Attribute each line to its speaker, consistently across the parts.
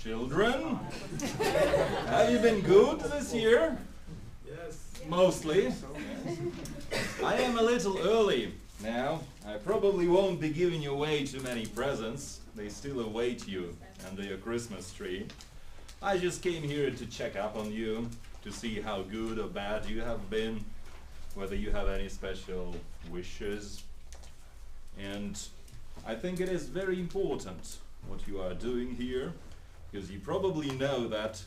Speaker 1: Children, have you been good this year?
Speaker 2: Yes.
Speaker 1: Mostly. I am a little early now. I probably won't be giving you away too many presents. They still await you under your Christmas tree. I just came here to check up on you, to see how good or bad you have been, whether you have any special wishes. And I think it is very important what you are doing here, because you probably know that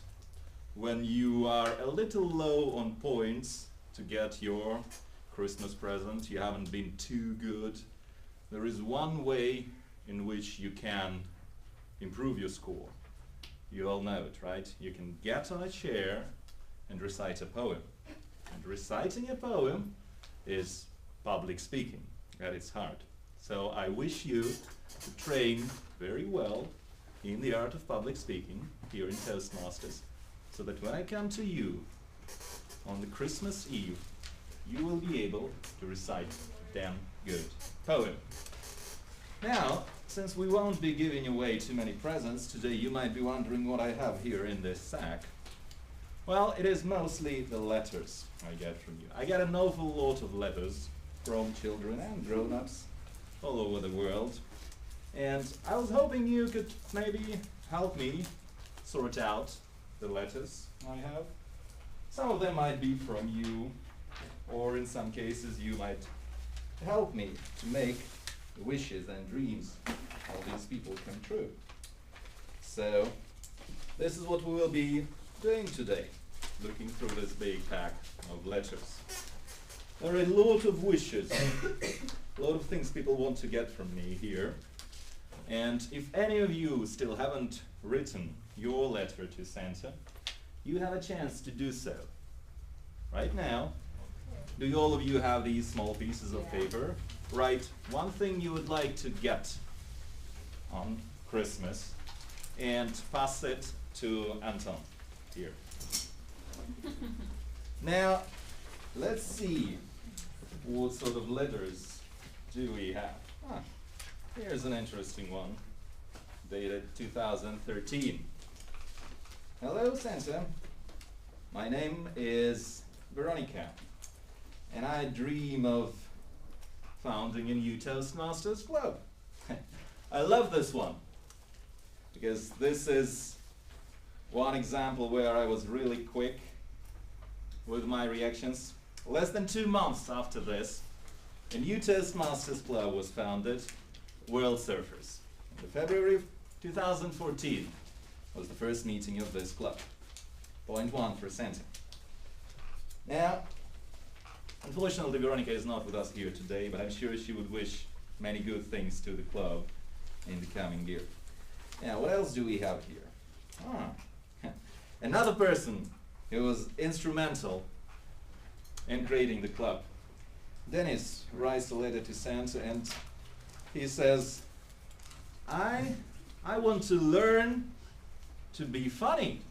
Speaker 1: when you are a little low on points to get your Christmas present, you haven't been too good, there is one way in which you can improve your score. You all know it, right? You can get on a chair and recite a poem. And reciting a poem is public speaking at its heart. So I wish you to train very well in the art of public speaking here in Toastmasters, so that when I come to you on the Christmas Eve, you will be able to recite a damn good poem. Now, since we won't be giving away too many presents today, you might be wondering what I have here in this sack. Well, it is mostly the letters I get from you. I get an awful lot of letters from children and grown-ups all over the world. And I was hoping you could maybe help me sort out the letters I have. Some of them might be from you, or in some cases you might help me to make the wishes and dreams of these people come true. So, this is what we will be doing today, looking through this big pack of letters. There are a lot of wishes, a lot of things people want to get from me here. And if any of you still haven't written your letter to Santa, you have a chance to do so. Right now, do all of you have these small pieces of paper? Write one thing you would like to get on Christmas and pass it to Anton here. Now, let's see what sort of letters do we have. Here's an interesting one, dated 2013. Hello, Santa. My name is Veronica, and I dream of founding a new Toastmasters club. I love this one, because this is one example where I was really quick with my reactions. Less than 2 months after this, a new Toastmasters club was founded, World Surfers. In February of 2014 was the first meeting of this club. Point 1 for Santa. Now, unfortunately Veronica is not with us here today, but I'm sure she would wish many good things to the club in the coming year. Now, what else do we have here? Another person who was instrumental in creating the club. Dennis writes a letter to Santa and he says, I want to learn to be funny.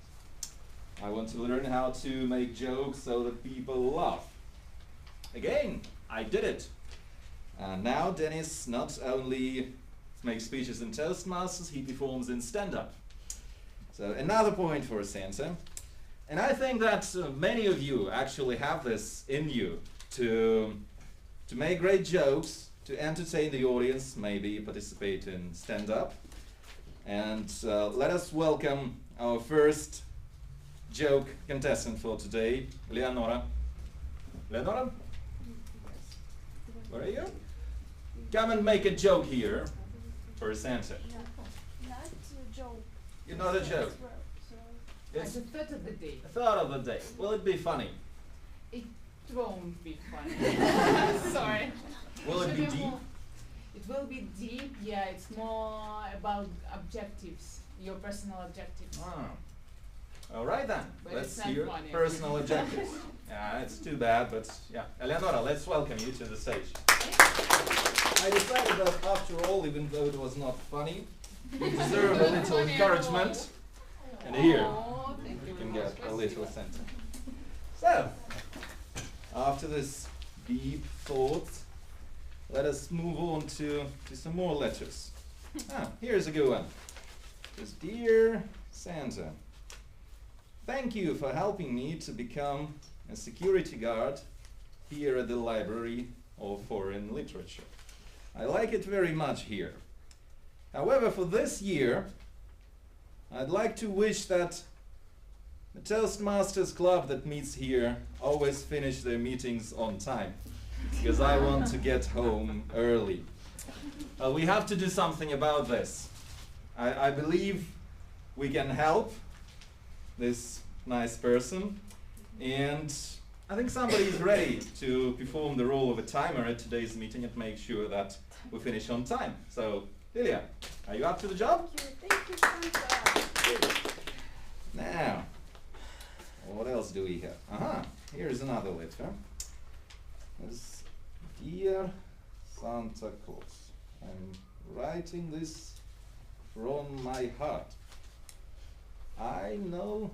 Speaker 1: I want to learn how to make jokes so that people laugh. Again, I did it. And now Dennis not only makes speeches in Toastmasters, he performs in stand-up. So another point for Santa. And I think that many of you actually have this in you to make great jokes, to entertain the audience, maybe participate in stand-up. And let us welcome our first joke contestant for today, Leonora. Leonora? Where are you? Come and make a joke here for Santa.
Speaker 3: Not a joke.
Speaker 1: You're not a joke.
Speaker 4: It's a thought of the day.
Speaker 1: A thought of the day. Will it be funny?
Speaker 4: It won't be funny. Sorry.
Speaker 1: Will it be deep?
Speaker 4: It will be deep, yeah, it's more about objectives, your personal objectives.
Speaker 1: All right then,
Speaker 4: But
Speaker 1: let's
Speaker 4: it's not
Speaker 1: hear
Speaker 4: funny.
Speaker 1: personal objectives. Yeah, it's too bad, but yeah. Eleonora, let's welcome you to the stage. I decided that after all, even though it was not funny, you deserve a little encouragement. And here,
Speaker 4: Oh, thank
Speaker 1: you
Speaker 4: you
Speaker 1: can
Speaker 4: very
Speaker 1: get
Speaker 4: much.
Speaker 1: a little sentence. So, after this deep thought, let us move on to some more letters. Here's a good one. Says, Dear Santa, thank you for helping me to become a security guard here at the Library of Foreign Literature. I like it very much here. However, for this year, I'd like to wish that the Toastmasters club that meets here always finish their meetings on time, because I want to get home early. We have to do something about this. I believe we can help this nice person, and I think somebody is ready to perform the role of a timer at today's meeting and make sure that we finish on time. So, Lilia, are you up to the job?
Speaker 3: Thank you, Santa.
Speaker 1: Now, what else do we have? Aha, here's another letter. It's Dear Santa Claus. I'm writing this from my heart. I know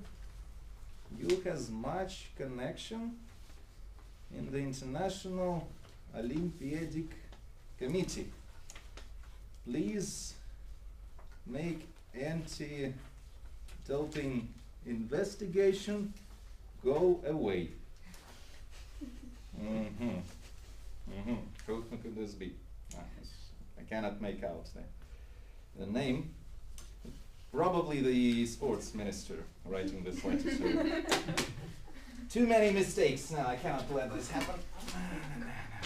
Speaker 1: you has much connection in the International Olympiadic Committee. Please make anti-doping investigation go away. Who could this be? I cannot make out the name. Probably the sports minister writing this letter. So too many mistakes. No, I cannot let this happen.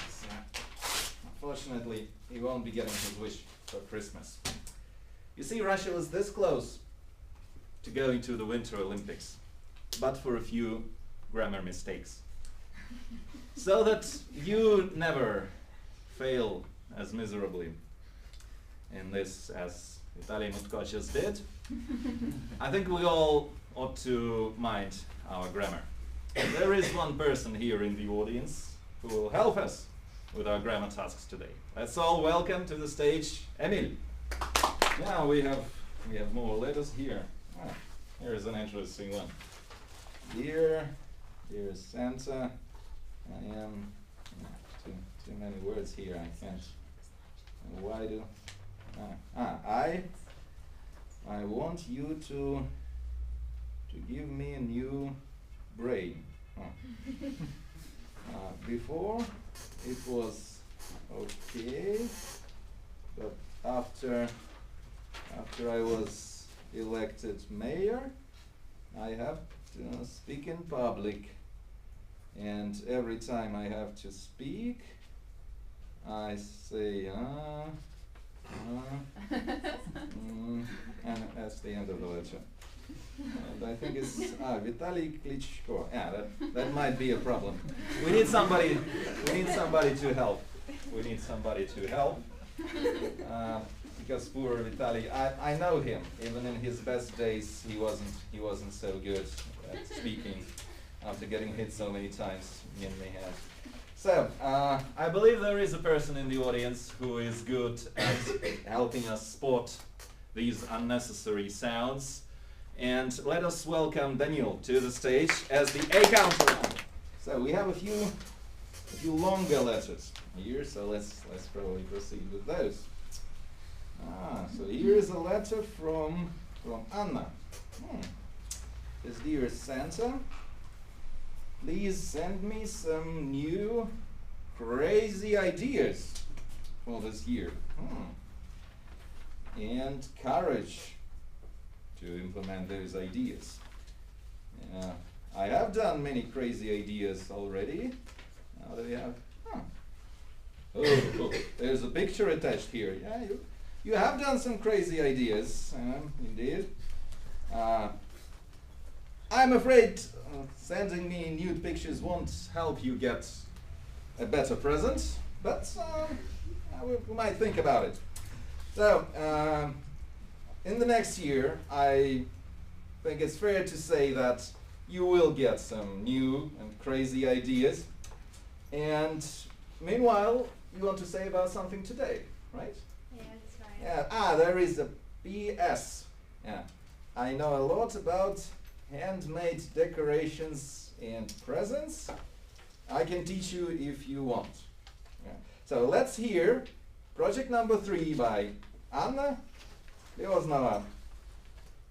Speaker 1: So, unfortunately, he won't be getting his wish for Christmas. You see, Russia was this close to going to the Winter Olympics, but for a few grammar mistakes. So that you never fail as miserably in this as Vitaly Mutko just did, I think we all ought to mind our grammar. There is one person here in the audience who will help us with our grammar tasks today. Let's all welcome to the stage Emil. Now we have more letters here. Here is an interesting one. Dear Santa, I am too many words here. I can't. Why do? I want you to give me a new brain. Before it was okay, but after I was elected mayor, I have to speak in public, and every time I have to speak, I say and that's the end of the letter. And I think it's Vitaly Klitschko. Yeah, that might be a problem. We need somebody to help. We need somebody to help. Because poor Vitaly, I know him. Even in his best days, he wasn't so good at speaking after getting hit so many times in the head. So, I believe there is a person in the audience who is good at helping us spot these unnecessary sounds. And let us welcome Daniel to the stage as the A counter. So we have a few longer letters here, so let's probably proceed with those. So here's a letter from Anna. It's Dear Santa, please send me some new crazy ideas for this year. And courage to implement those ideas. I have done many crazy ideas already. Now that we have, oh, there's a picture attached here. Yeah, you have done some crazy ideas, indeed. I'm afraid sending me nude pictures won't help you get a better present, but we might think about it. So, in the next year, I think it's fair to say that you will get some new and crazy ideas. And meanwhile, you want to say about something today, right?
Speaker 3: Yeah, that's right.
Speaker 1: Yeah. There is a PS. Yeah. I know a lot about handmade decorations and presents. I can teach you if you want. Yeah. So let's hear project number 3 by Anna Leoznova.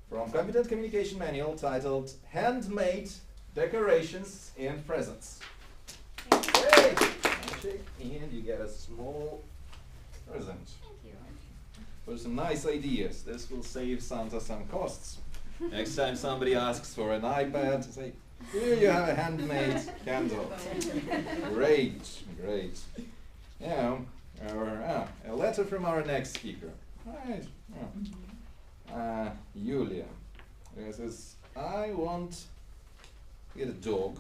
Speaker 1: from Competent Communication Manual titled Handmade Decorations and Presents. Great! And you get a small present.
Speaker 3: Thank you.
Speaker 1: For some nice ideas. This will save Santa some costs. Next time somebody asks for an iPad, say, here you have a handmade candle. Great, great. Now, a letter from our next speaker. Right. Julia. It says, I want to get a dog.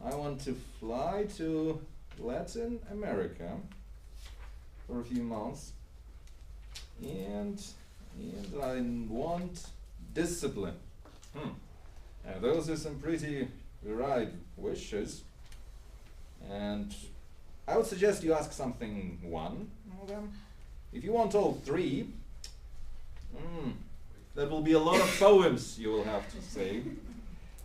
Speaker 1: I want to fly to Latin America for a few months, and I want discipline. Now those are some pretty varied wishes, and I would suggest you ask something one of them. If you want all three, that will be a lot of poems you will have to say.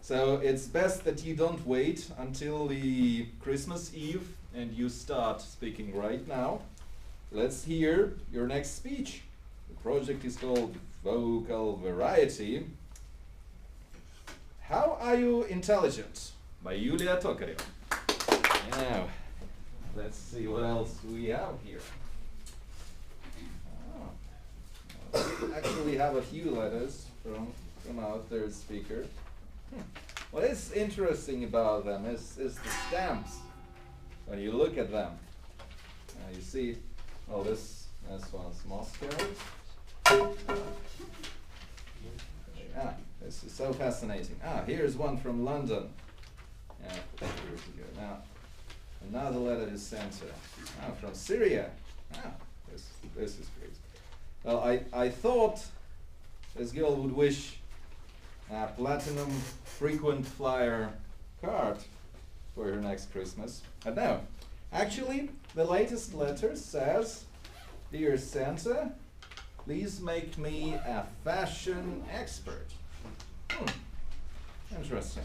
Speaker 1: So it's best that you don't wait until the Christmas Eve and you start speaking right now. Let's hear your next speech. The project is called Vocal Variety. How Are You Intelligent? By Julia Tokareva. Now, let's see what else we have here. We actually have a few letters from our third speaker. What is interesting about them is the stamps. When you look at them, you see, well, this one's Moscow. This is so fascinating. Here's one from London. Years ago. Now, another letter is sent from Syria. This is great. Well, I thought this girl would wish a platinum frequent flyer card for her next Christmas. But no, actually, the latest letter says, Dear Santa, please make me a fashion expert. Interesting.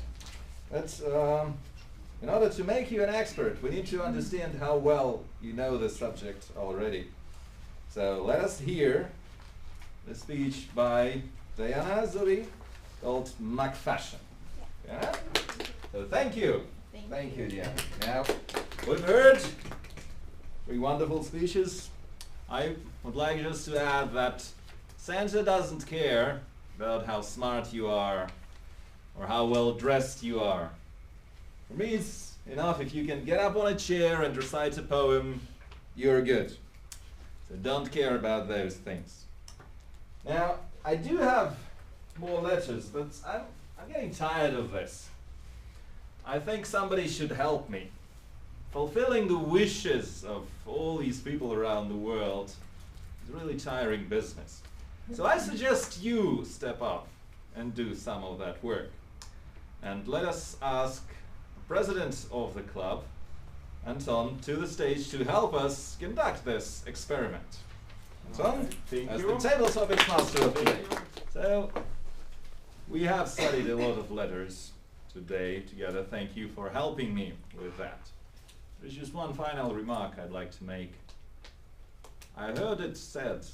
Speaker 1: That's, in order to make you an expert, we need to understand how well you know the subject already. So let us hear the speech by Diana Zoe called McFashion. Yeah? So thank you. Thank you, Diana. Now, we've heard 3 wonderful speeches. I would like just to add that Santa doesn't care about how smart you are or how well dressed you are. For me, it's enough if you can get up on a chair and recite a poem, you're good. So don't care about those things. Now, I do have more letters, but I'm getting tired of this. I think somebody should help me. Fulfilling the wishes of all these people around the world is really tiring business. So I suggest you step up and do some of that work. And let us ask the president of the club, Anton, to the stage to help us conduct this experiment. Anton, as the table topics master of today. So, we have studied a lot of letters today together. Thank you for helping me with that. There's just one final remark I'd like to make. I heard it said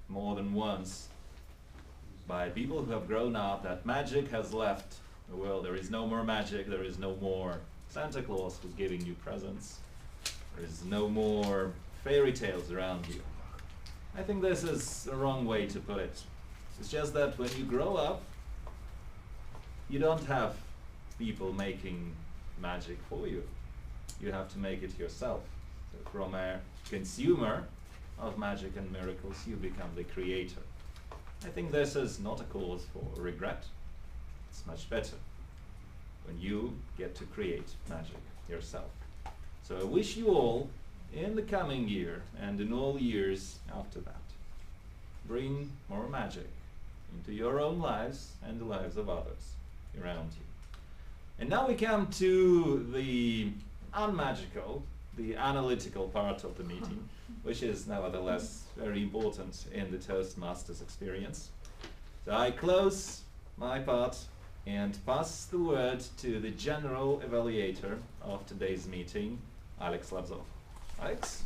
Speaker 1: more than once by people who have grown up that magic has left the world. There is no more magic, there is no more Santa Claus who's giving you presents. There is no more fairy tales around you. I think this is a wrong way to put it. It's just that when you grow up, you don't have people making magic for you. You have to make it yourself. So from a consumer of magic and miracles, you become the creator. I think this is not a cause for regret. It's much better when you get to create magic yourself. So I wish you all, in the coming year and in all years after that, bring more magic into your own lives and the lives of others around you. And now we come to the unmagical, the analytical part of the meeting, which is nevertheless very important in the Toastmasters experience. So I close my part and pass the word to the general evaluator of today's meeting, Alex Labzov. Alex?